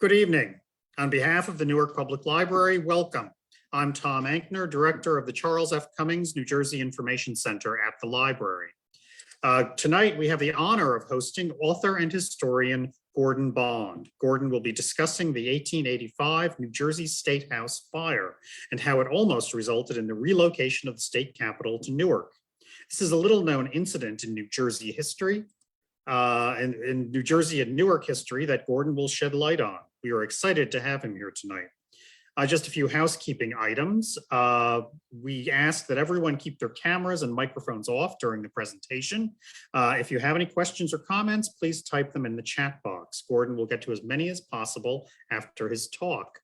Good evening. On behalf of the Newark Public Library, welcome. I'm Tom Ankner, Director of the Charles F. Cummings, New Jersey Information Center at the library. Tonight, we have the honor of hosting author and historian Gordon Bond. Gordon will be discussing the 1885 New Jersey State House fire and how it almost resulted in the relocation of the state capitol to Newark. This is a little-known incident in New Jersey history, and in New Jersey and Newark history that Gordon will shed light on. We are excited to have him here tonight. Just a few housekeeping items. We ask that everyone keep their cameras and microphones off during the presentation. If you have any questions or comments, please type them in the chat box. Gordon will get to as many as possible after his talk.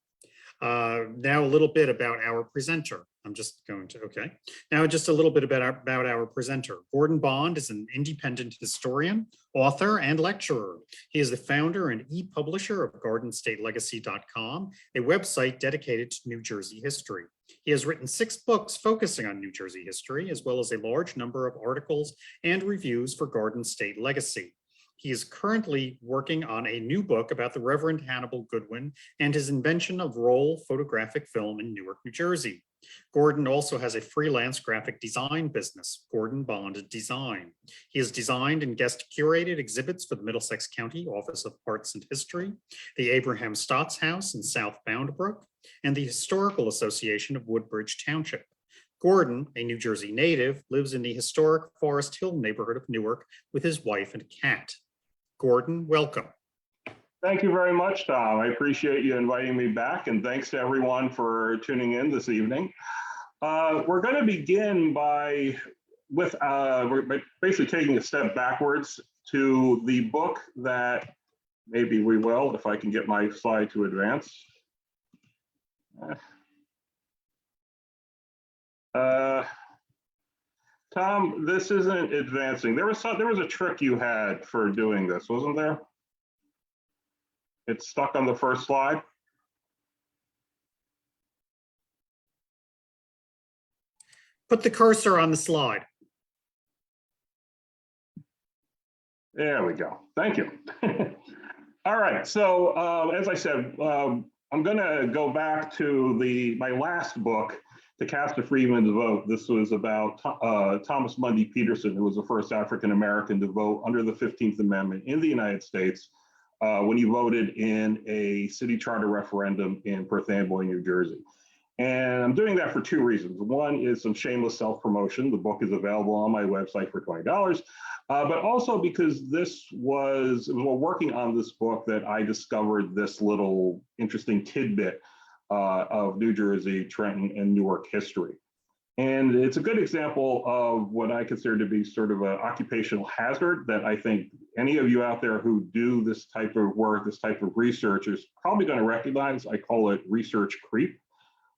Now a little bit about our presenter. Now just a little bit about our presenter. Gordon Bond is an independent historian, author, and lecturer. He is the founder and e-publisher of GardenStateLegacy.com, a website dedicated to New Jersey history. He has written 6 books focusing on New Jersey history, as well as a large number of articles and reviews for Garden State Legacy. He is currently working on a new book about the Reverend Hannibal Goodwin and his invention of roll photographic film in Newark, New Jersey. Gordon also has a freelance graphic design business, Gordon Bond Design. He has designed and guest curated exhibits for the Middlesex County Office of Arts and History, the Abraham Stotts House in South Boundbrook, and the Historical Association of Woodbridge Township. Gordon, a New Jersey native, lives in the historic Forest Hill neighborhood of Newark with his wife and cat. Gordon, welcome. Thank you very much, Tom. I appreciate you inviting me back, and thanks to everyone for tuning in this evening. We're going to begin with basically taking a step backwards to the book that maybe we will, if I can get my slide to advance. Tom, this isn't advancing. There was a trick you had for doing this, wasn't there? It's stuck on the first slide. Put the cursor on the slide. There we go. Thank you. All right. So as I said, I'm going to go back to my last book, To Cast a Freeman's Vote. This was about Thomas Mundy Peterson, who was the first African-American to vote under the 15th Amendment in the United States when he voted in a city charter referendum in Perth Amboy, New Jersey. And I'm doing that for 2 reasons. One is some shameless self-promotion. The book is available on my website for $20, but also because it was while working on this book that I discovered this little interesting tidbit of New Jersey, Trenton, and Newark history. And it's a good example of what I consider to be sort of an occupational hazard that I think any of you out there who do this type of work, this type of research is probably going to recognize. I call it research creep,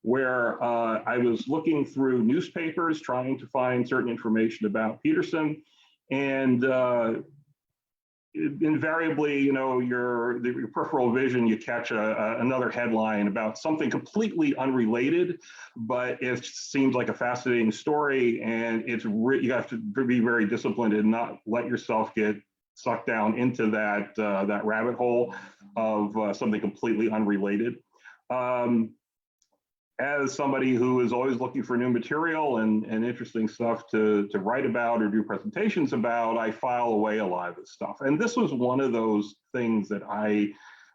where I was looking through newspapers trying to find certain information about Peterson, and invariably, your peripheral vision, you catch another headline about something completely unrelated, but it seems like a fascinating story, and you have to be very disciplined and not let yourself get sucked down into that rabbit hole of something completely unrelated. As somebody who is always looking for new material and interesting stuff to write about or do presentations about, I file away a lot of this stuff. And this was one of those things that I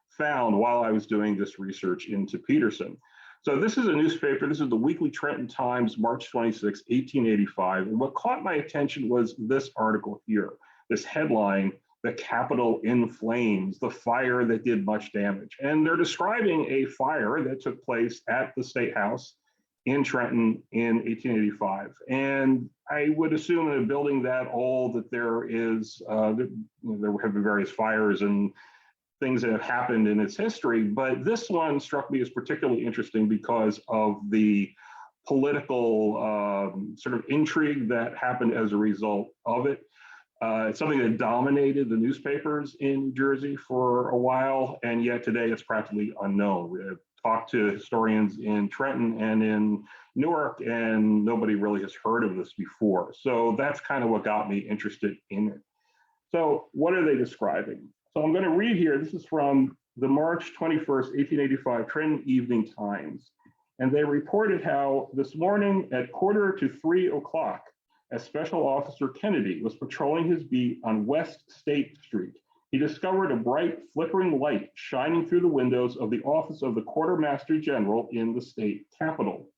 found while I was doing this research into Peterson. So this is a newspaper. This is the Weekly Trenton Times, March 26, 1885. And what caught my attention was this article here, this headline, "The Capitol in Flames, the fire that did much damage." And they're describing a fire that took place at the State House in Trenton in 1885. And I would assume in a building that old that there have been various fires and things that have happened in its history. But this one struck me as particularly interesting because of the political sort of intrigue that happened as a result of it. It's something that dominated the newspapers in New Jersey for a while, and yet today it's practically unknown. We have talked to historians in Trenton and in Newark, and nobody really has heard of this before. So that's kind of what got me interested in it. So what are they describing? So I'm going to read here. This is from the March 21st, 1885 Trenton Evening Times. And they reported how this morning at 2:45, as Special Officer Kennedy was patrolling his beat on West State Street, he discovered a bright flickering light shining through the windows of the office of the Quartermaster General in the state capitol.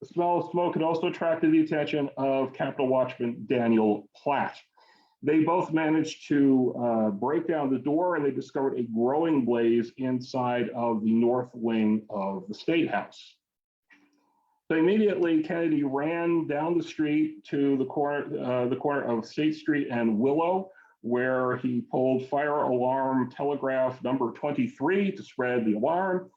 The smell of smoke had also attracted the attention of Capitol Watchman Daniel Platt. They both managed to break down the door, and they discovered a growing blaze inside of the north wing of the State House. So immediately, Kennedy ran down the street to the corner of State Street and Willow, where he pulled fire alarm telegraph number 23 to spread the alarm.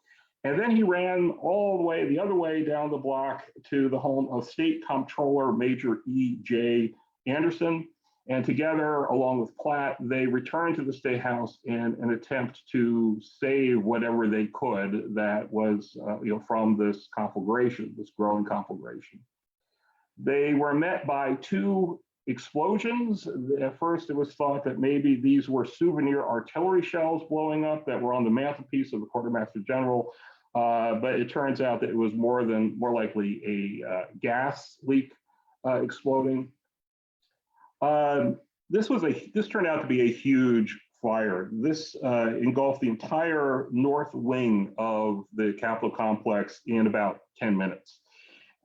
And then he ran all the way the other way down the block to the home of State Comptroller Major E.J. Anderson. And together, along with Platt, they returned to the State House in an attempt to save whatever they could that was from this conflagration, this growing conflagration. They were met by two explosions. At first, it was thought that maybe these were souvenir artillery shells blowing up that were on the mantelpiece of the Quartermaster General, but it turns out that it was more likely a gas leak exploding. This turned out to be a huge fire. This engulfed the entire north wing of the Capitol complex in about 10 minutes.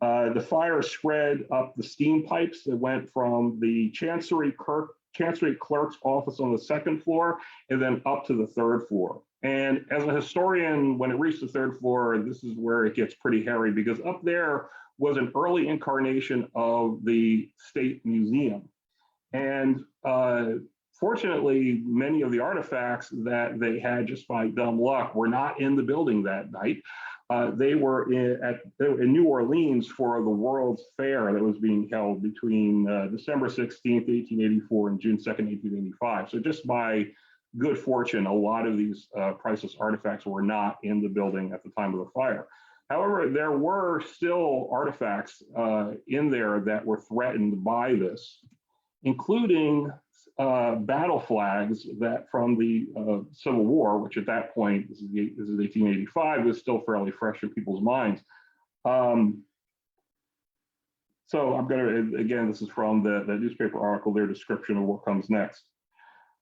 The fire spread up the steam pipes that went from the Chancery Clerk's office on the second floor and then up to the third floor. And as a historian, when it reached the third floor, this is where it gets pretty hairy, because up there was an early incarnation of the State Museum. And fortunately, many of the artifacts that they had just by dumb luck were not in the building that night. They were in New Orleans for the World's Fair that was being held between December 16th, 1884 and June 2nd, 1885. So just by good fortune, a lot of these priceless artifacts were not in the building at the time of the fire. However, there were still artifacts in there that were threatened by this, including battle flags that from the Civil War, which at that point, this is 1885, was still fairly fresh in people's minds. So I'm going to, again, this is from the newspaper article, their description of what comes next.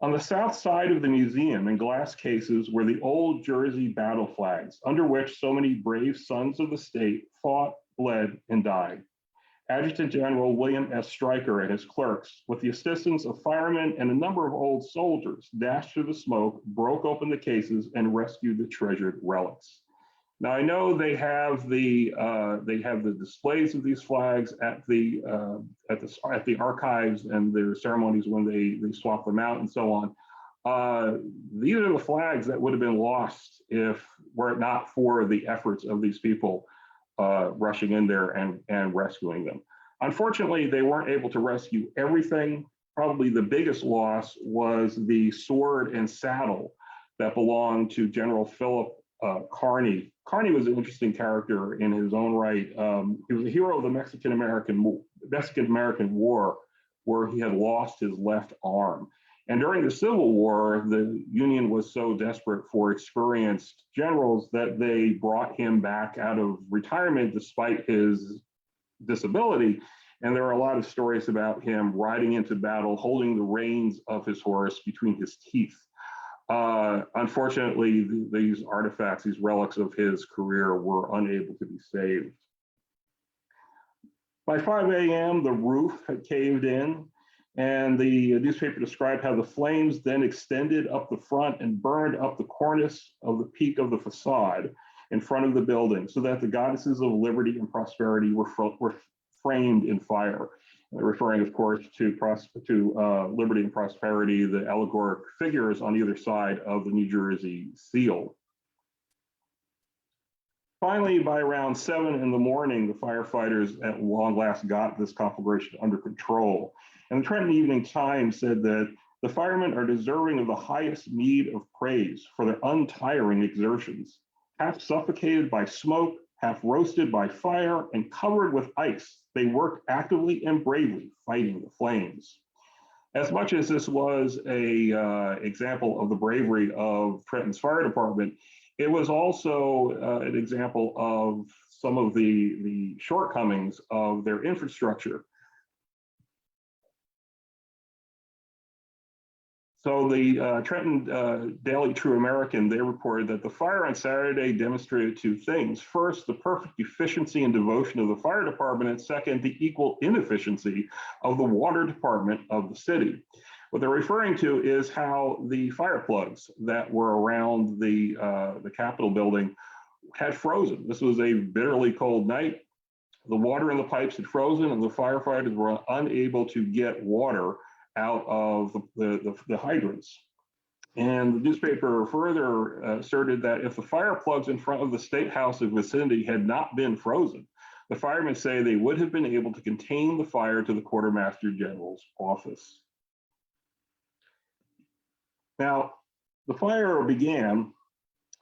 On the south side of the museum, in glass cases, were the old Jersey battle flags, under which so many brave sons of the state fought, bled, and died. Adjutant General William S. Stryker and his clerks, with the assistance of firemen and a number of old soldiers, dashed through the smoke, broke open the cases, and rescued the treasured relics. Now I know they have the displays of these flags at the archives and their ceremonies when they swap them out and so on. These are the flags that would have been lost if were it not for the efforts of these people rushing in there and rescuing them. Unfortunately, they weren't able to rescue everything. Probably the biggest loss was the sword and saddle that belonged to General Philip Kearny. Kearny was an interesting character in his own right. He was a hero of the Mexican-American War, where he had lost his left arm. And during the Civil War, the Union was so desperate for experienced generals that they brought him back out of retirement despite his disability. And there are a lot of stories about him riding into battle, holding the reins of his horse between his teeth. Unfortunately, these artifacts, these relics of his career were unable to be saved. By 5 a.m., the roof had caved in, and the newspaper described how the flames then extended up the front and burned up the cornice of the peak of the facade in front of the building, so that the goddesses of liberty and prosperity were framed in fire. Referring, of course, to liberty and prosperity, the allegoric figures on either side of the New Jersey seal. Finally, by around 7 in the morning, the firefighters at long last got this conflagration under control. And the Trenton Evening Times said that the firemen are deserving of the highest meed of praise for their untiring exertions. Half suffocated by smoke, half roasted by fire, and covered with ice, they worked actively and bravely, fighting the flames. As much as this was a example of the bravery of Trenton's fire department, it was also an example of some of the shortcomings of their infrastructure. So the Trenton Daily True American, they reported that the fire on Saturday demonstrated two things. First, the perfect efficiency and devotion of the fire department, and second, the equal inefficiency of the water department of the city. What they're referring to is how the fire plugs that were around the Capitol building had frozen. This was a bitterly cold night. The water in the pipes had frozen, and the firefighters were unable to get water out of the hydrants. And the newspaper further asserted that if the fire plugs in front of the State House and vicinity had not been frozen, the firemen say they would have been able to contain the fire to the Quartermaster General's office. Now, the fire began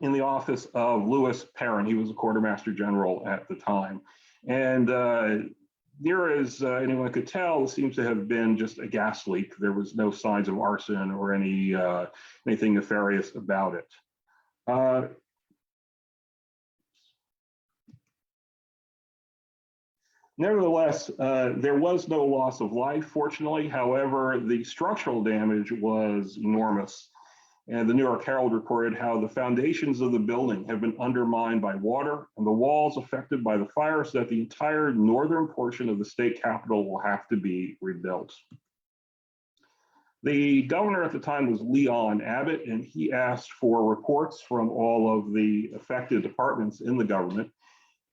in the office of Lewis Perrin. He was the Quartermaster General at the time. And near as anyone could tell, it seems to have been just a gas leak. There was no signs of arson or anything nefarious about it. Nevertheless, there was no loss of life, fortunately. However, the structural damage was enormous. And the New York Herald reported how the foundations of the building have been undermined by water and the walls affected by the fire, so that the entire northern portion of the state capitol will have to be rebuilt. The governor at the time was Leon Abbott, and he asked for reports from all of the affected departments in the government.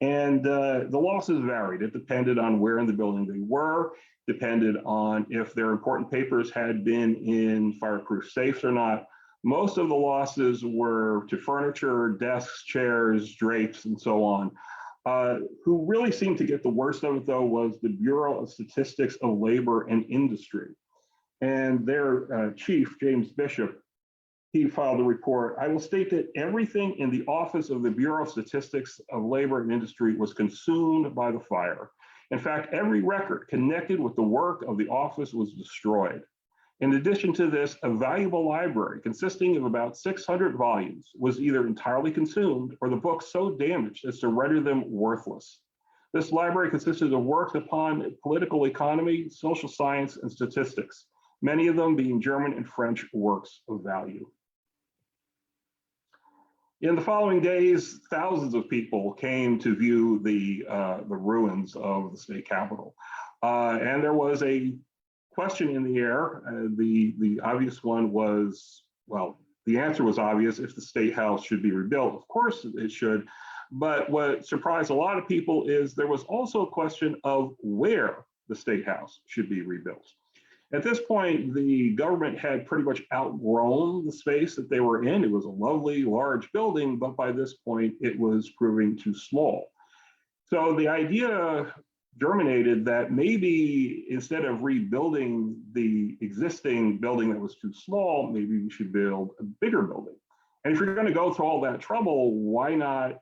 And the losses varied. It depended on where in the building they were, depended on if their important papers had been in fireproof safes or not. Most of the losses were to furniture, desks, chairs, drapes, and so on. Who really seemed to get the worst of it, though, was the Bureau of Statistics of Labor and Industry. And their chief, James Bishop, he filed a report. I will state that everything in the office of the Bureau of Statistics of Labor and Industry was consumed by the fire. In fact, every record connected with the work of the office was destroyed. In addition to this, a valuable library consisting of about 600 volumes was either entirely consumed or the books so damaged as to render them worthless. This library consisted of works upon political economy, social science, and statistics, many of them being German and French works of value. In the following days, thousands of people came to view the ruins of the state capitol. And there was a question in the air. The obvious one was, well, the answer was obvious: if the State House should be rebuilt. Of course it should. But what surprised a lot of people is there was also a question of where the State House should be rebuilt. At this point, the government had pretty much outgrown the space that they were in. It was a lovely, large building, but by this point, it was proving too small. So the idea germinated that maybe instead of rebuilding the existing building that was too small, maybe we should build a bigger building. And if you're going to go through all that trouble, why not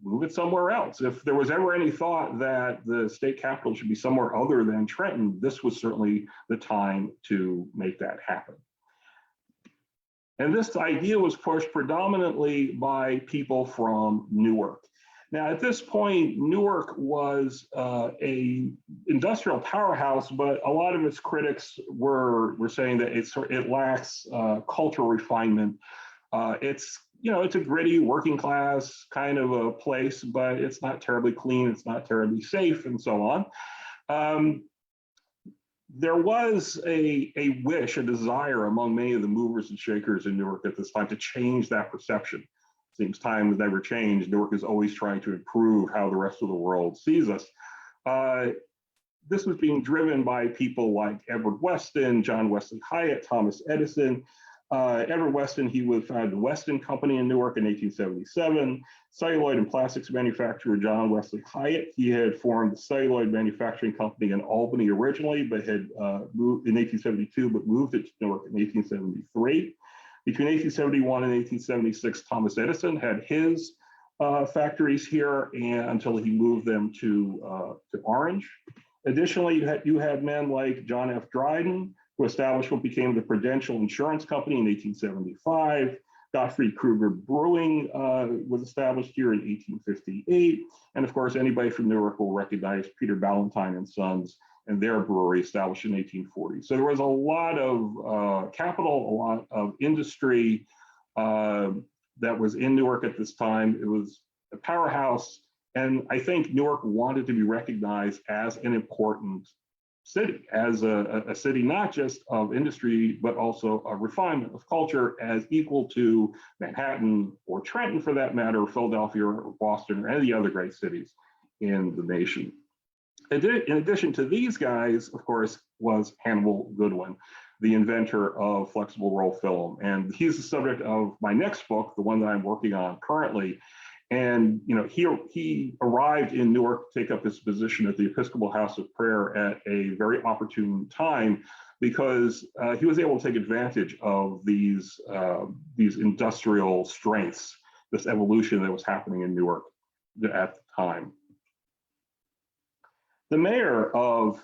move it somewhere else? If there was ever any thought that the state capitol should be somewhere other than Trenton, this was certainly the time to make that happen. And this idea was pushed predominantly by people from Newark. Now, at this point, Newark was a industrial powerhouse, but a lot of its critics were saying that it lacks cultural refinement. It's a gritty working class kind of a place, but it's not terribly clean, it's not terribly safe, and so on. There was a wish, a desire among many of the movers and shakers in Newark at this time to change that perception. Seems time has never changed. Newark is always trying to improve how the rest of the world sees us. This was being driven by people like Edward Weston, John Wesley Hyatt, Thomas Edison. Edward Weston, he would found the Weston Company in Newark in 1877. Celluloid and plastics manufacturer John Wesley Hyatt, he had formed the celluloid manufacturing company in Albany originally, but had moved in 1872, but moved it to Newark in 1873. Between 1871 and 1876, Thomas Edison had his factories here until he moved them to Orange. Additionally, you had men like John F. Dryden, who established what became the Prudential Insurance Company in 1875. Gottfried Kruger Brewing was established here in 1858. And of course, anybody from Newark will recognize Peter Ballantyne and Sons and their brewery established in 1840. So there was a lot of capital, a lot of industry that was in Newark at this time. It was a powerhouse. And I think Newark wanted to be recognized as an important city, as a city not just of industry, but also a refinement of culture, as equal to Manhattan or Trenton, for that matter, Philadelphia or Boston or any other great cities in the nation. In addition to these guys, of course, was Hannibal Goodwin, the inventor of flexible roll film. And he's the subject of my next book, the one that I'm working on currently. And he arrived in Newark to take up his position at the Episcopal House of Prayer at a very opportune time, because he was able to take advantage of these industrial strengths, this evolution that was happening in Newark at the time. The mayor of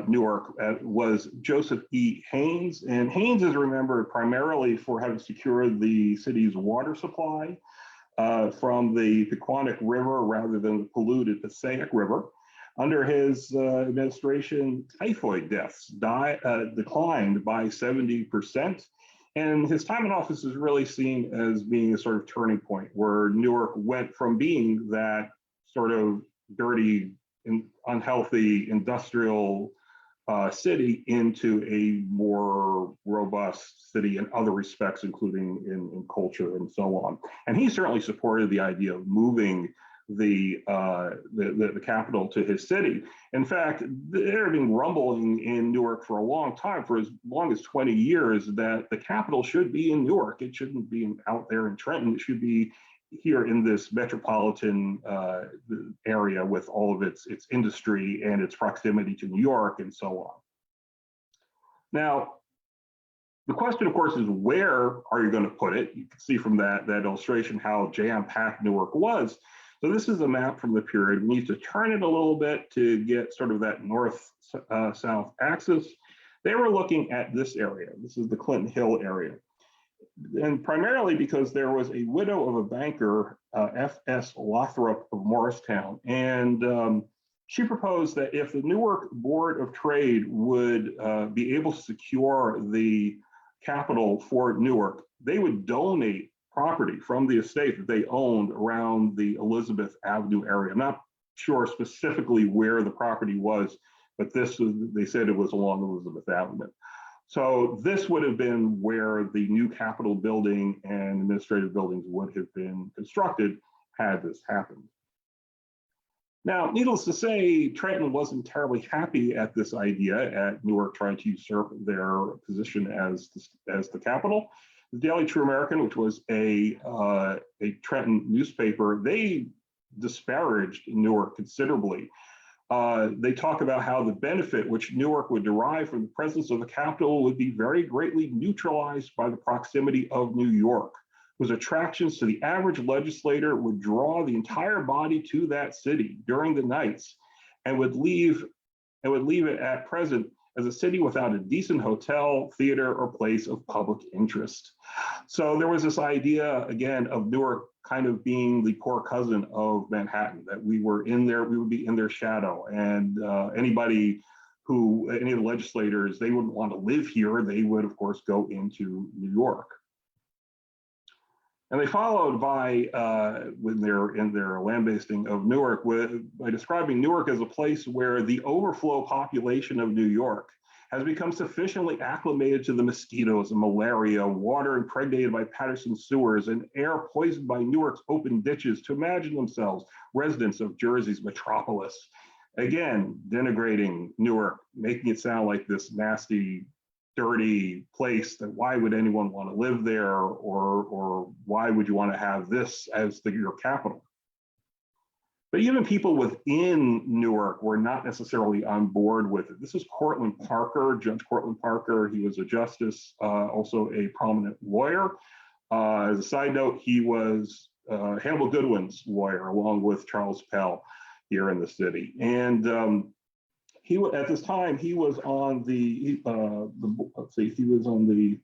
Newark was Joseph E. Haynes, and Haynes is remembered primarily for having secured the city's water supply from the Pequannock River rather than the polluted Passaic River. Under his administration, typhoid deaths declined by 70%. And his time in office is really seen as being a sort of turning point where Newark went from being that sort of dirty and unhealthy industrial city into a more robust city in other respects, including in culture and so on. And he certainly supported the idea of moving the capital to his city. In fact, there had been rumbling in Newark for a long time, for as long as 20 years, that the capital should be in Newark. It shouldn't be out there in Trenton. It should be here in this metropolitan area with all of its industry and its proximity to New York and so on. Now, the question, of course, is where are you going to put it? You can see from that illustration how jam-packed Newark was. So this is a map from the period. We need to turn it a little bit to get sort of that north-south axis. They were looking at this area. This is the Clinton Hill area. And primarily because there was a widow of a banker, F.S. Lothrop of Morristown, and she proposed that if the Newark Board of Trade would be able to secure the capital for Newark, they would donate property from the estate that they owned around the Elizabeth Avenue area. I'm not sure specifically where the property was, but they said it was along Elizabeth Avenue. So this would have been where the new Capitol building and administrative buildings would have been constructed had this happened. Now, needless to say, Trenton wasn't terribly happy at this idea at Newark trying to usurp their position as the capital. The Daily True American, which was a Trenton newspaper, they disparaged Newark considerably. They talk about how the benefit which Newark would derive from the presence of the capital would be very greatly neutralized by the proximity of New York, whose attractions to the average legislator would draw the entire body to that city during the nights and would leave it at present as a city without a decent hotel, theater, or place of public interest. So there was this idea, again, of Newark kind of being the poor cousin of Manhattan, that we would be in their shadow. And any of the legislators, they wouldn't want to live here. They would, of course, go into New York. And they followed by, in their lambasting of Newark, by describing Newark as a place where the overflow population of New York has become sufficiently acclimated to the mosquitoes and malaria, water impregnated by Patterson sewers, and air poisoned by Newark's open ditches to imagine themselves residents of Jersey's metropolis. Again, denigrating Newark, making it sound like this nasty, dirty place that why would anyone want to live there, or why would you want to have this as your capital? But even people within Newark were not necessarily on board with it. This is Cortlandt Parker, Judge Cortlandt Parker. He was a justice, also a prominent lawyer. As a side note, he was Hannibal Goodwin's lawyer, along with Charles Pell here in the city. And at this time, he was on the let's see, he was on the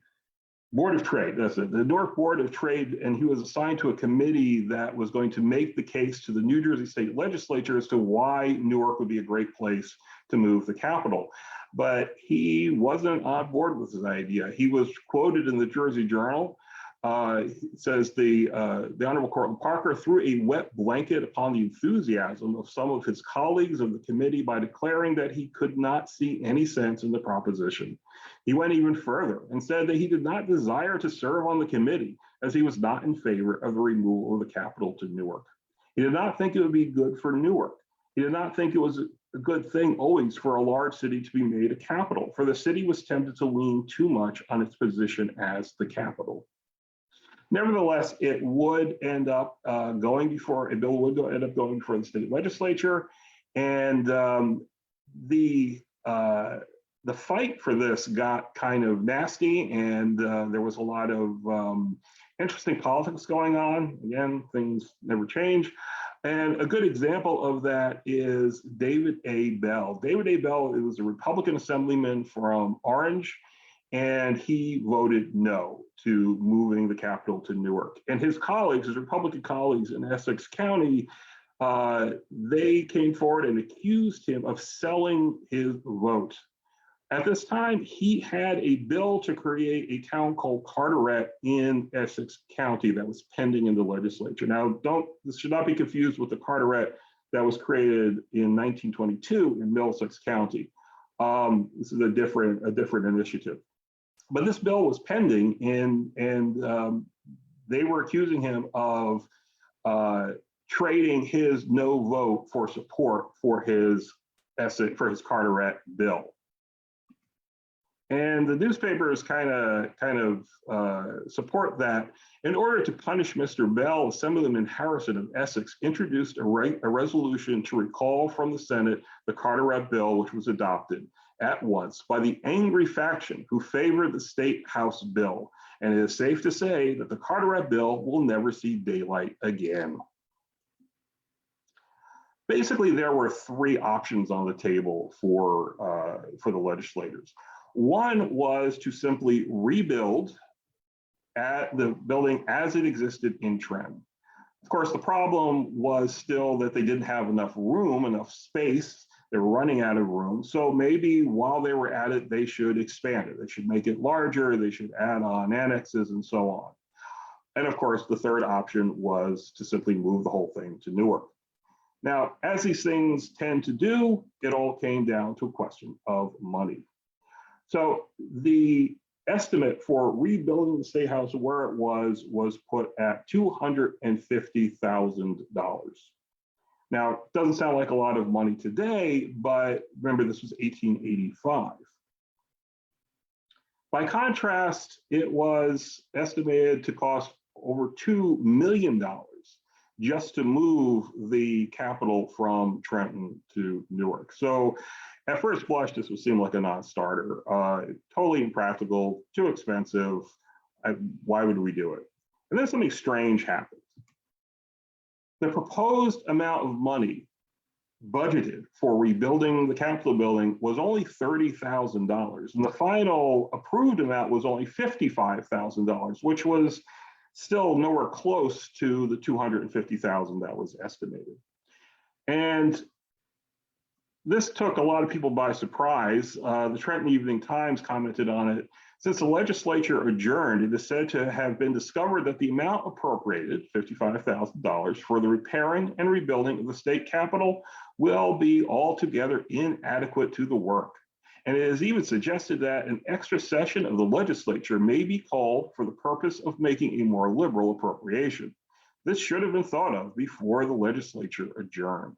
Board of Trade, that's it, the Newark Board of Trade, and he was assigned to a committee that was going to make the case to the New Jersey State Legislature as to why Newark would be a great place to move the capital. But he wasn't on board with his idea. He was quoted in the Jersey Journal. It says the Honorable Cortland Parker threw a wet blanket upon the enthusiasm of some of his colleagues of the committee by declaring that he could not see any sense in the proposition. He went even further and said that he did not desire to serve on the committee as he was not in favor of the removal of the capital to Newark. He did not think it would be good for Newark. He did not think it was a good thing always for a large city to be made a capital, for the city was tempted to lean too much on its position as the capital. Nevertheless, it would end up going before, a bill would end up going before the state legislature. And the fight for this got kind of nasty, and there was a lot of interesting politics going on. Again, things never change. And a good example of that is David A. Bell. David A. Bell was a Republican assemblyman from Orange, and he voted no to moving the capital to Newark. And his colleagues, his Republican colleagues in Essex County, they came forward and accused him of selling his vote. At this time, he had a bill to create a town called Carteret in Essex County that was pending in the legislature. Now, this should not be confused with the Carteret that was created in 1922 in Middlesex County. This is a different initiative. But this bill was pending, and they were accusing him of trading his no vote for support for his Carteret bill. And the newspapers kind of support that. In order to punish Mr. Bell, Assemblyman Harrison of Essex introduced a resolution to recall from the Senate the Carteret bill, which was adopted at once by the angry faction who favored the State House bill. And it is safe to say that the Carteret bill will never see daylight again. Basically, there were three options on the table for the legislators. One was to simply rebuild at the building as it existed in Trenton. Of course, the problem was still that they didn't have enough room, enough space. They were running out of room. So maybe while they were at it, they should expand it. They should make it larger. They should add on annexes and so on. And of course, the third option was to simply move the whole thing to Newark. Now, as these things tend to do, it all came down to a question of money. So the estimate for rebuilding the State House where it was put at $250,000. Now, it doesn't sound like a lot of money today, but remember, this was 1885. By contrast, it was estimated to cost over $2 million just to move the capital from Trenton to Newark. So at first blush, this would seem like a non-starter, totally impractical, too expensive. Why would we do it? And then something strange happened. The proposed amount of money budgeted for rebuilding the Capitol building was only $30,000. And the final approved amount was only $55,000, which was still nowhere close to the $250,000 that was estimated. And this took a lot of people by surprise. The Trenton Evening Times commented on it. Since the legislature adjourned, it is said to have been discovered that the amount appropriated, $55,000, for the repairing and rebuilding of the state capitol will be altogether inadequate to the work. And it is even suggested that an extra session of the legislature may be called for the purpose of making a more liberal appropriation. This should have been thought of before the legislature adjourned.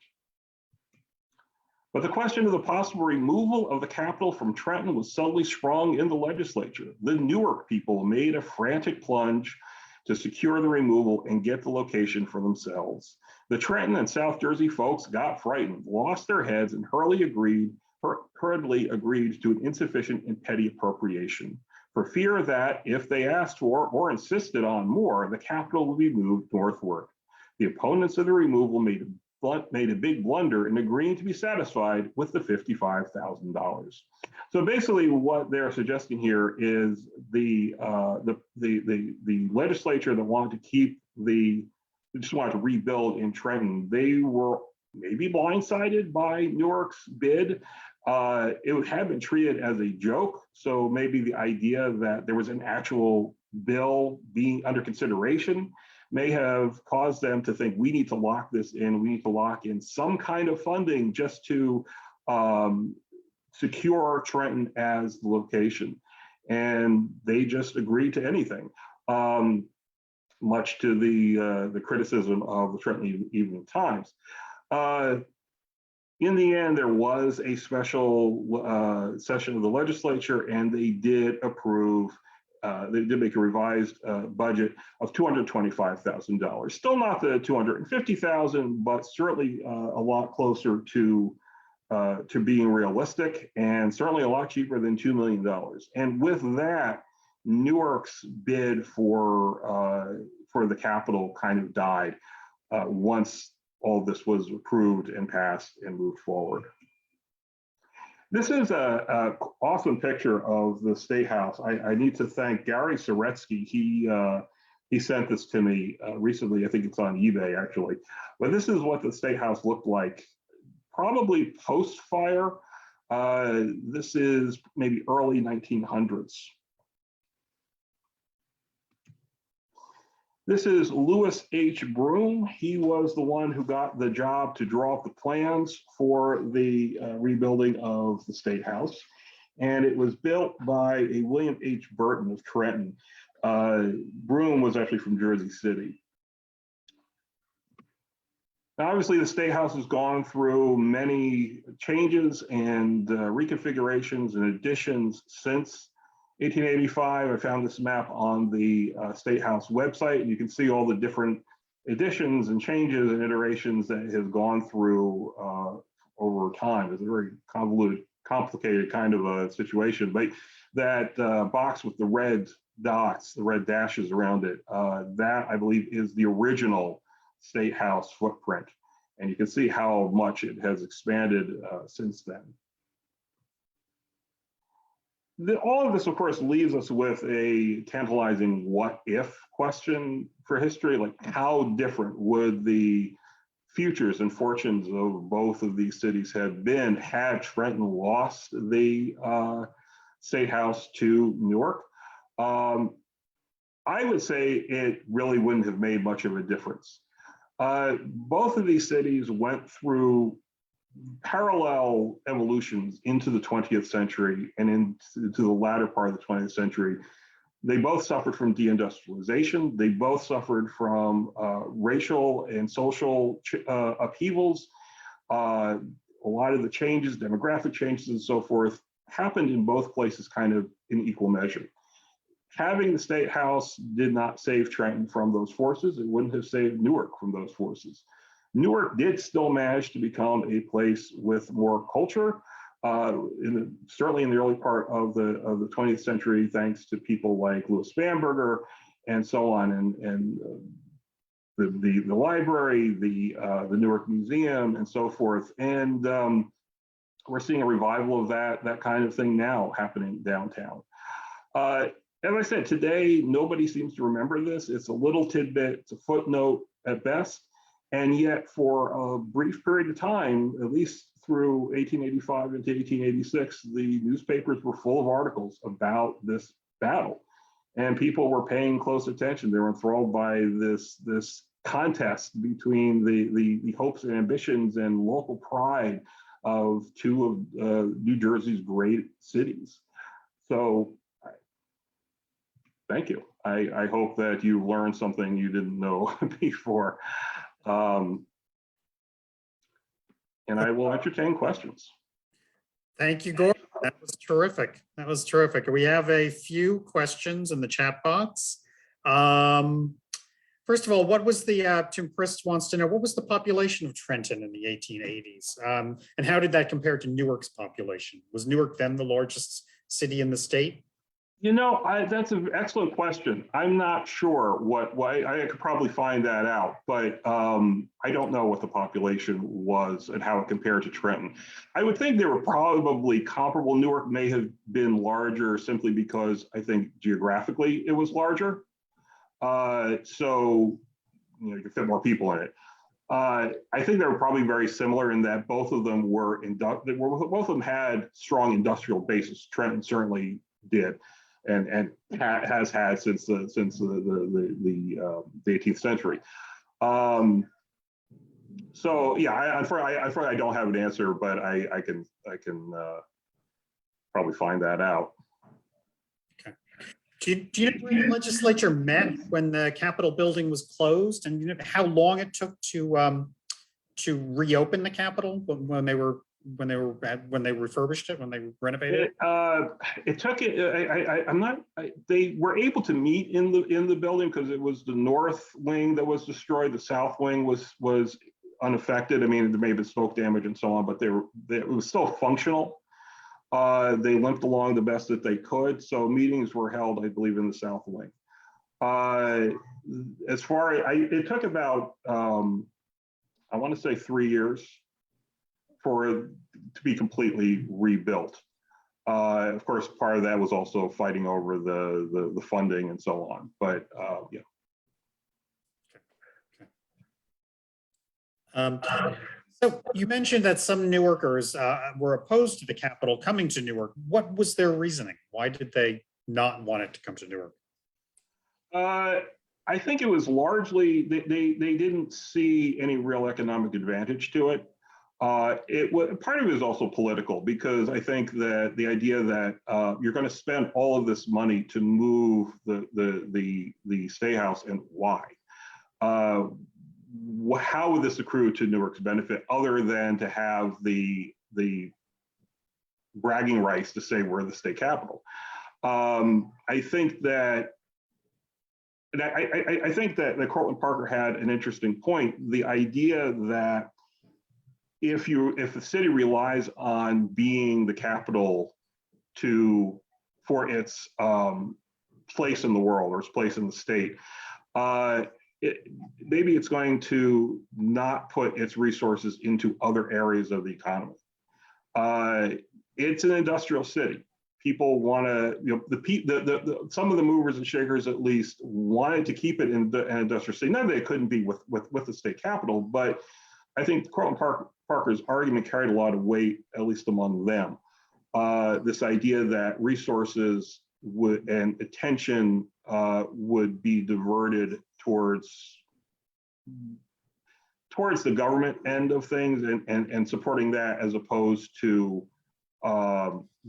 But the question of the possible removal of the capital from Trenton was suddenly sprung in the legislature. The Newark people made a frantic plunge to secure the removal and get the location for themselves. The Trenton and South Jersey folks got frightened, lost their heads, and hurriedly agreed to an insufficient and petty appropriation, for fear that if they asked for or insisted on more, the capital would be moved northward. The opponents of the removal made made a big blunder in agreeing to be satisfied with the $55,000. So basically, what they're suggesting here is the legislature that wanted to keep just wanted to rebuild in Trenton. They were maybe blindsided by Newark's bid. It had been treated as a joke, so maybe the idea that there was an actual bill being under consideration may have caused them to think we need to lock this in, we need to lock in some kind of funding just to secure Trenton as the location. And they just agreed to anything, much to the criticism of the Trenton Evening Times. In the end, there was a special session of the legislature, and they did approve. They did make a revised budget of $225,000. Still not the $250,000, but certainly a lot closer to being realistic, and certainly a lot cheaper than $2 million. And with that, Newark's bid for the Capitol kind of died once all this was approved and passed and moved forward. This is an awesome picture of the State House. I need to thank Gary Soretsky. He sent this to me recently. I think it's on eBay actually. But this is what the State House looked like, probably post-fire. This is maybe early 1900s. This is Lewis H. Broom. He was the one who got the job to draw up the plans for the rebuilding of the State House. And it was built by a William H. Burton of Trenton. Broom was actually from Jersey City. Now, obviously, the State House has gone through many changes and reconfigurations and additions since 1885. I found this map on the State House website, and you can see all the different additions and changes and iterations that it has gone through over time. It's a very convoluted, complicated kind of a situation, but that box with the red dots, the red dashes around it, that I believe is the original State House footprint. And you can see how much it has expanded since then. All of this, of course, leaves us with a tantalizing what if question for history, like how different would the futures and fortunes of both of these cities have been had Trenton lost the State House to Newark? I would say it really wouldn't have made much of a difference. Both of these cities went through parallel evolutions into the 20th century and into the latter part of the 20th century. They both suffered from deindustrialization. They both suffered from racial and social upheavals. A lot of the changes, demographic changes and so forth, happened in both places kind of in equal measure. Having the State House did not save Trenton from those forces. It wouldn't have saved Newark from those forces. Newark did still manage to become a place with more culture, certainly in the early part of the 20th century, thanks to people like Louis Bamberger and so on, and the library, the Newark Museum, and so forth. And we're seeing a revival of that kind of thing now happening downtown. As I said, today, nobody seems to remember this. It's a little tidbit, it's a footnote at best. And yet for a brief period of time, at least through 1885 into 1886, the newspapers were full of articles about this battle. And people were paying close attention. They were enthralled by this contest between the hopes and ambitions and local pride of two of New Jersey's great cities. So thank you. I hope that you learned something you didn't know before. And I will entertain questions. Thank you, Gor. That was terrific. That was terrific. We have a few questions in the chat box. First of all, what was Tim Christ wants to know, what was the population of Trenton in the 1880s? And how did that compare to Newark's population? Was Newark then the largest city in the state? That's an excellent question. I'm not sure why I could probably find that out, but I don't know what the population was and how it compared to Trenton. I would think they were probably comparable. Newark may have been larger simply because I think geographically it was larger. So you could fit more people in it. I think they were probably very similar in that both of them both of them had strong industrial bases. Trenton certainly did, and has had since the 18th century. So yeah, I don't have an answer, but I can probably find that out. Do you know when the legislature met when the Capitol building was closed, and you know how long it took to reopen the Capitol when they refurbished it, when they renovated it? It took it. They were able to meet in the building because it was the north wing that was destroyed. The south wing was unaffected. I mean, there may have been smoke damage and so on, but it was still functional. They limped along the best that they could. So meetings were held, I believe, in the south wing. As far as it took about, I want to say 3 years for it to be completely rebuilt. Of course, part of that was also fighting over the funding and so on. But yeah. So you mentioned that some Newarkers were opposed to the Capitol coming to Newark. What was their reasoning? Why did they not want it to come to Newark? I think it was largely they didn't see any real economic advantage to it. It was part of it is also political, because I think that the idea that you're going to spend all of this money to move the State House, and why? How would this accrue to Newark's benefit other than to have the bragging rights to say we're the state capital? I think that I think that Cortlandt Parker had an interesting point. The idea that if the city relies on being the capital for its place in the world or its place in the state, maybe it's going to not put its resources into other areas of the economy. It's an industrial city. People want to, some of the movers and shakers at least wanted to keep it in an industrial city. Not that it couldn't be with the state capital, but I think Cortlandt Parker's argument carried a lot of weight, at least among them. This idea that resources and attention would be diverted towards the government end of things and supporting that, as opposed to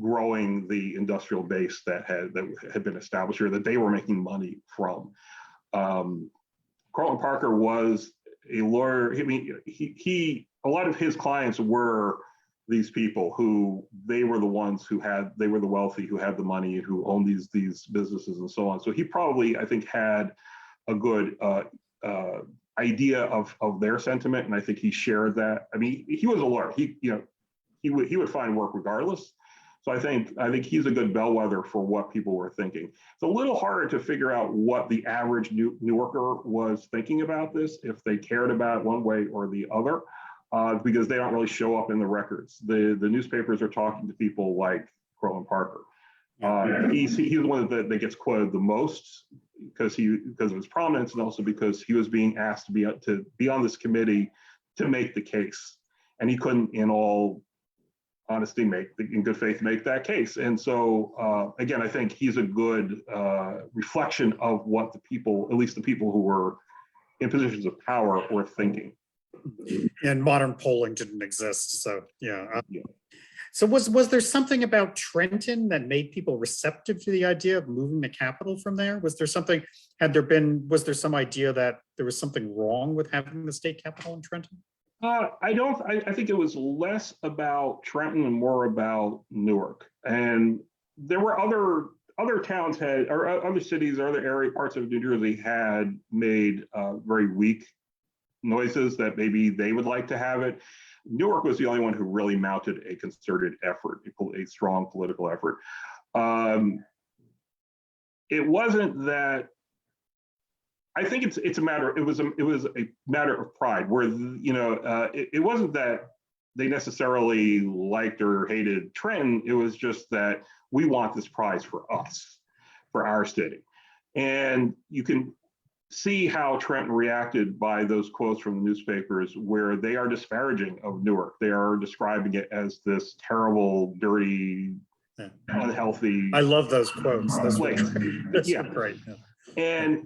growing the industrial base that had been established here, that they were making money from. Cortlandt Parker was a lawyer. I mean, a lot of his clients were these people who they were the wealthy, who had the money, who owned these businesses and so on. So he probably, I think, had a good idea of their sentiment, and I think he shared that. I mean, he was a lawyer. He would find work regardless. So I think he's a good bellwether for what people were thinking. It's a little harder to figure out what the average Newarker was thinking about this, if they cared about it one way or the other, because they don't really show up in the records. The newspapers are talking to people like Cortlandt Parker. He's the one that gets quoted the most because of his prominence, and also because he was being asked to be on this committee to make the case, and he couldn't, in all honesty, in good faith, make that case. And so again, I think he's a good reflection of what the people, at least the people who were in positions of power, were thinking. And modern polling didn't exist, so yeah. So was there something about Trenton that made people receptive to the idea of moving the capital from there? Was there something? Was there some idea that there was something wrong with having the state capital in Trenton? I think it was less about Trenton and more about Newark. And there were other towns or other cities, or other parts of New Jersey had made very weak noises that maybe they would like to have it. Newark was the only one who really mounted a concerted effort, a strong political effort. it wasn't that. I think it's a matter. It was a matter of pride, where it wasn't that they necessarily liked or hated Trenton. It was just that we want this prize for us, for our city, and you can see how Trenton reacted by those quotes from the newspapers, where they are disparaging of Newark. They are describing it as this terrible, dirty, unhealthy. I love those quotes. Those were place. That's Yeah. great. Yeah. And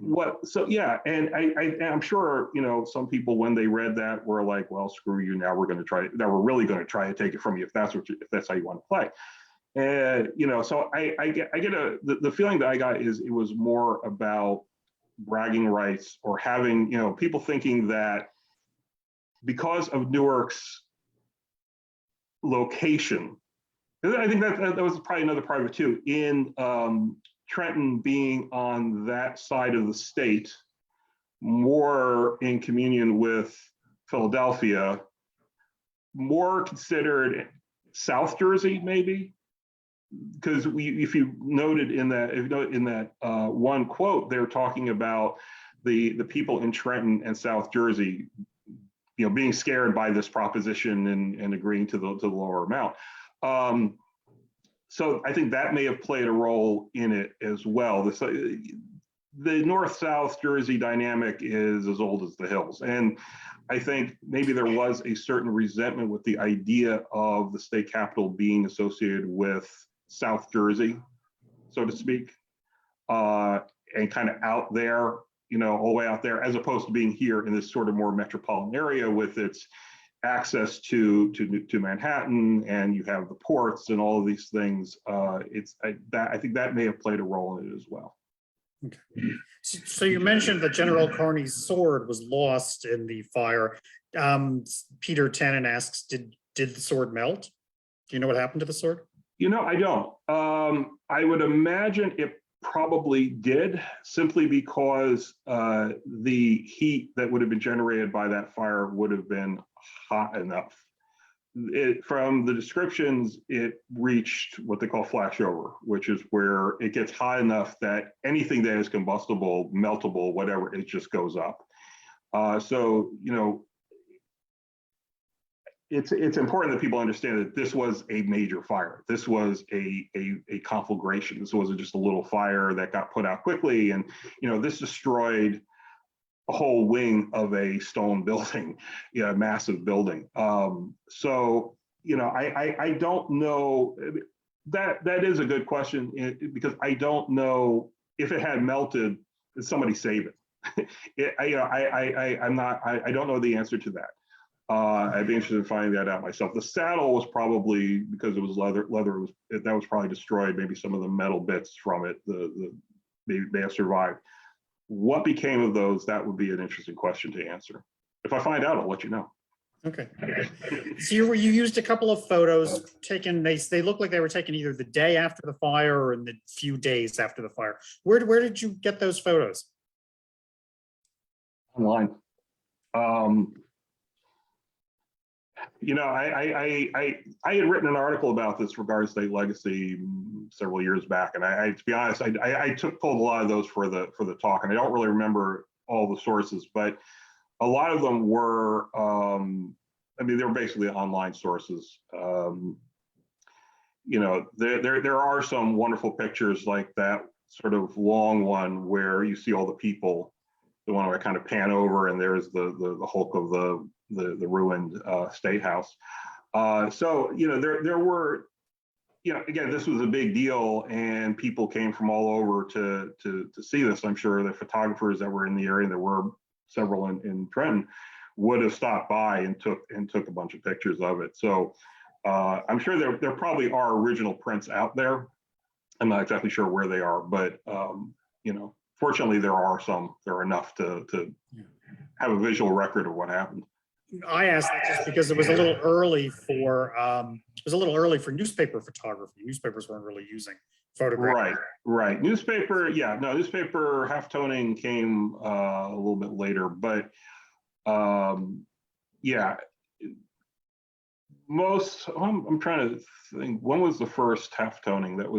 I'm sure, some people, when they read that, were like, well, screw you. Now we're really going to try to take it from you if that's how you want to play. And, so I get the feeling that I got is it was more about bragging rights, or having, people thinking that because of Newark's location, I think that was probably another part of it too, in Trenton being on that side of the state, more in communion with Philadelphia, more considered South Jersey, maybe, because if you noted in that one quote, they're talking about the people in Trenton and South Jersey, being scared by this proposition and agreeing to the lower amount. So I think that may have played a role in it as well. The North-South Jersey dynamic is as old as the hills. And I think maybe there was a certain resentment with the idea of the state capital being associated with South Jersey, so to speak, and kind of out there, all the way out there, as opposed to being here in this sort of more metropolitan area with its access to Manhattan, and you have the ports and all of these things. I think that may have played a role in it as well. Okay. So you mentioned that General Kearny's sword was lost in the fire. Peter Tannen asks, did the sword melt? Do you know what happened to the sword? I don't. I would imagine it probably did, simply because the heat that would have been generated by that fire would have been hot enough. From the descriptions, it reached what they call flashover, which is where it gets hot enough that anything that is combustible, meltable, whatever, it just goes up. So, it's important that people understand that this was a major fire. This was a conflagration. This wasn't just a little fire that got put out quickly. And, this destroyed a whole wing of a stone building, a massive building. So, I don't know. That is a good question, because I don't know if it had melted, did somebody save it? I don't know the answer to that. I'd be interested in finding that out myself. The saddle was probably, because it was leather that was probably destroyed. Maybe some of the metal bits from it, they have survived. What became of those? That would be an interesting question to answer. If I find out, I'll let you know. Okay. So you used a couple of photos taken. They look like they were taken either the day after the fire or in the few days after the fire. Where did you get those photos? Online. I had written an article about this regarding state legacy several years back, and to be honest, I pulled a lot of those for the talk, and I don't really remember all the sources, but a lot of them were, they were basically online sources. There are some wonderful pictures, like that sort of long one where you see all the people, the one where I kind of pan over and there's the hulk of the ruined state house. So, there were, again, this was a big deal, and people came from all over to see this. I'm sure the photographers that were in the area, there were several in Trenton, would have stopped by and took a bunch of pictures of it. So I'm sure there probably are original prints out there. I'm not exactly sure where they are, but fortunately there are some. There are enough to have a visual record of what happened. I asked that just because it was a little early for newspaper photography. Newspapers weren't really using photographs. Right. Newspaper halftoning came a little bit later, but I'm trying to think, when was the first halftoning? That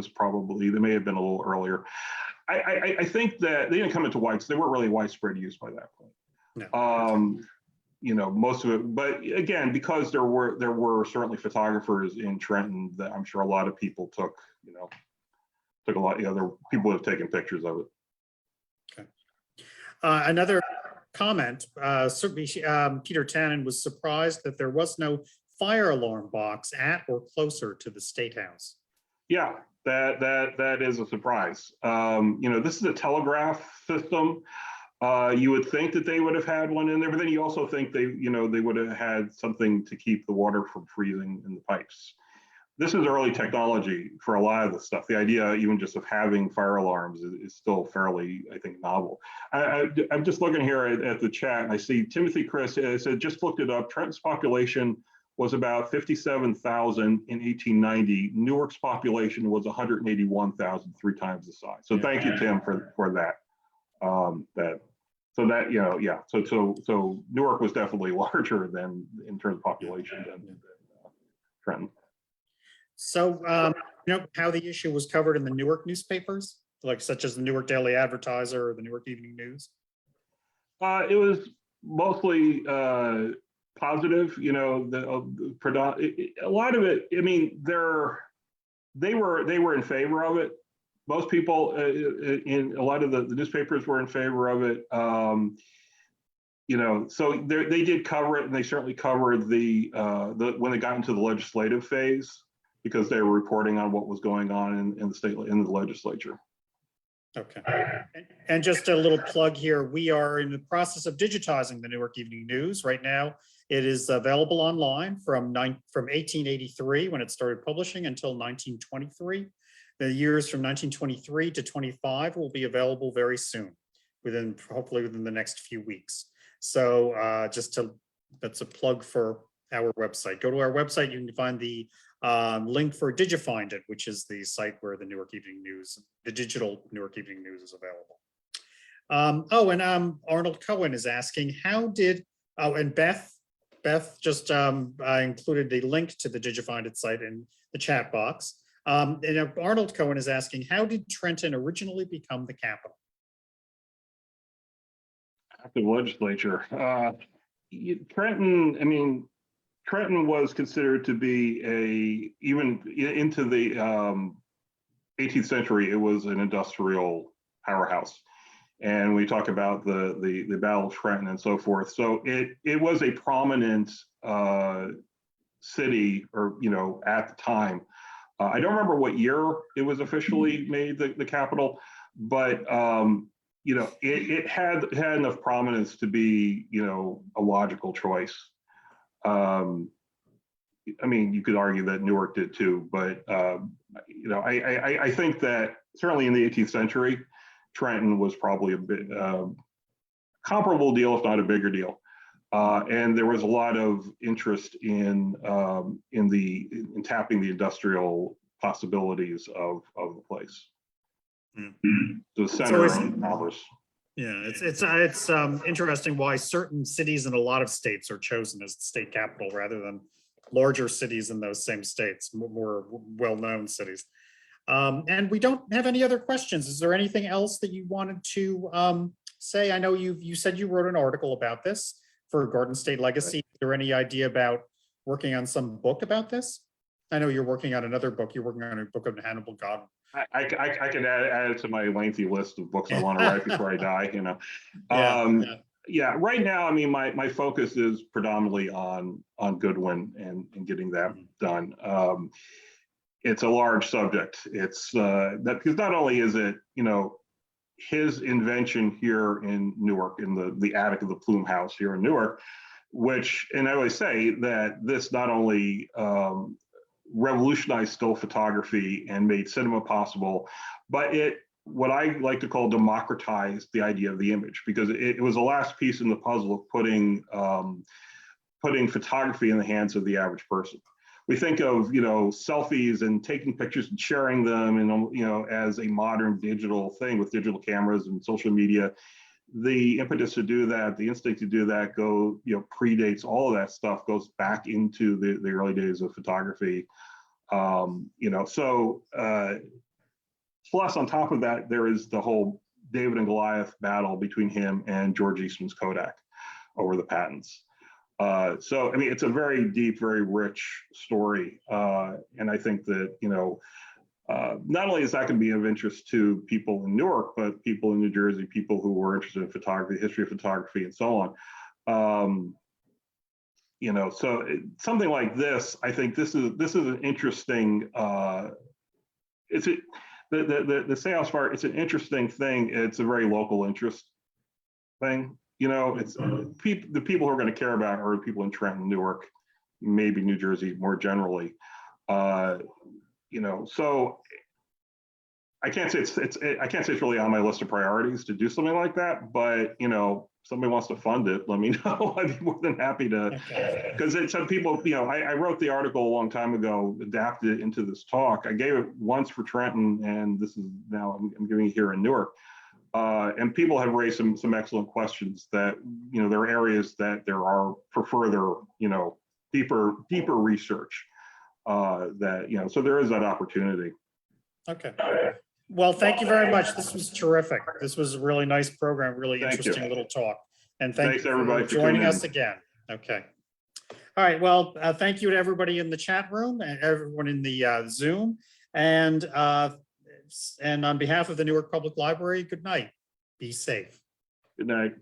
may have been a little earlier. I think that they didn't come into they weren't really widespread use by that point. No. You know, most of it, but again, because there were certainly photographers in Trenton that I'm sure a lot of people took, you know, took a lot, you know, there people have taken pictures of it. Okay. Another comment, certainly Peter Tannen was surprised that there was no fire alarm box at or closer to the State House. Yeah, that is a surprise. You know, this is a telegraph system. You would think that they would have had one in there, but then you also think they would have had something to keep the water from freezing in the pipes. This is early technology for a lot of the stuff. The idea even just of having fire alarms is still fairly, I think, novel. I'm just looking here at the chat and I see Timothy Chris said, just looked it up. Trenton's population was about 57,000 in 1890. Newark's population was 181,000, 3 times the size. So thank you, Tim, for that. So that, you know, yeah, so Newark was definitely larger than in terms of population than Trenton. So, you know, how the issue was covered in the Newark newspapers, like such as the Newark Daily Advertiser or the Newark Evening News? It was mostly positive, you know, a lot of it, I mean, they were in favor of it. Most people in a lot of the newspapers were in favor of it. You know, so they did cover it, and they certainly covered the when they got into the legislative phase, because they were reporting on what was going on in the legislature. Okay. And just a little plug here, we are in the process of digitizing the Newark Evening News right now. It is available online from 1883 when it started publishing until 1923. The years from 1923 to 25 will be available very soon, hopefully within the next few weeks. So that's a plug for our website. Go to our website, you can find the link for Digifind It, which is the site where the Newark Evening News, the digital Newark Evening News is available. Arnold Cohen is asking, and Beth just included the link to the Digifind It site in the chat box. And Arnold Cohen is asking, how did Trenton originally become the capital? After the legislature, Trenton, I mean, Trenton was considered to be even into the 18th century, it was an industrial powerhouse. And we talk about the Battle of Trenton and so forth. So it was a prominent city, or, you know, at the time. I don't remember what year it was officially made the capital, but you know, it had enough prominence to be, you know, a logical choice. I mean, you could argue that Newark did too, but you know, I think that certainly in the 18th century, Trenton was probably a bit comparable deal, if not a bigger deal. And there was a lot of interest in tapping the industrial possibilities of the place. The center of commerce. Yeah, it's interesting why certain cities in a lot of states are chosen as the state capital rather than larger cities in those same states, more well-known cities. And we don't have any other questions. Is there anything else that you wanted to say? I know you said you wrote an article about this for Garden State Legacy. Is there any idea about working on some book about this? I know you're working on another book. You're working on a book of Hannibal Godwin. I can add it to my lengthy list of books I want to write before I die, you know. Yeah, right now, I mean, my focus is predominantly on Goodwin and getting that done. It's a large subject. It's that because not only is it, you know, his invention here in Newark, in the attic of the Plume House here in Newark, which, and I always say that this not only revolutionized still photography and made cinema possible, but it, what I like to call, democratized the idea of the image, because it was the last piece in the puzzle of putting photography in the hands of the average person. We think of, you know, selfies and taking pictures and sharing them, and, you know, as a modern digital thing with digital cameras and social media. The impetus to do that, the instinct to do that, predates all of that stuff, goes back into the early days of photography. You know, so plus on top of that, there is the whole David and Goliath battle between him and George Eastman's Kodak over the patents. So, I mean, it's a very deep, very rich story. And I think that, not only is that going to be of interest to people in Newark, but people in New Jersey, people who were interested in photography, history of photography, and so on. So something like this, I think this is an interesting. The sales part. It's an interesting thing. It's a very local interest thing. It's the people who are going to care about are people in Trenton, Newark, maybe New Jersey more generally. So I can't say it's really on my list of priorities to do something like that, but somebody wants to fund it, let me know. I'd be more than happy to, because some people, I wrote the article a long time ago, adapted it into this talk. I gave it once for Trenton, and this is now I'm giving it here in Newark. And people have raised some excellent questions that, there are areas that there are for further, deeper research that, so there is that opportunity. Okay. Well, thank you very much. This was terrific. This was a really nice program, really interesting little talk. And thanks everybody for joining us again. Okay. All right. Well, thank you to everybody in the chat room and everyone in the Zoom. And on behalf of the Newark Public Library, good night. Be safe. Good night.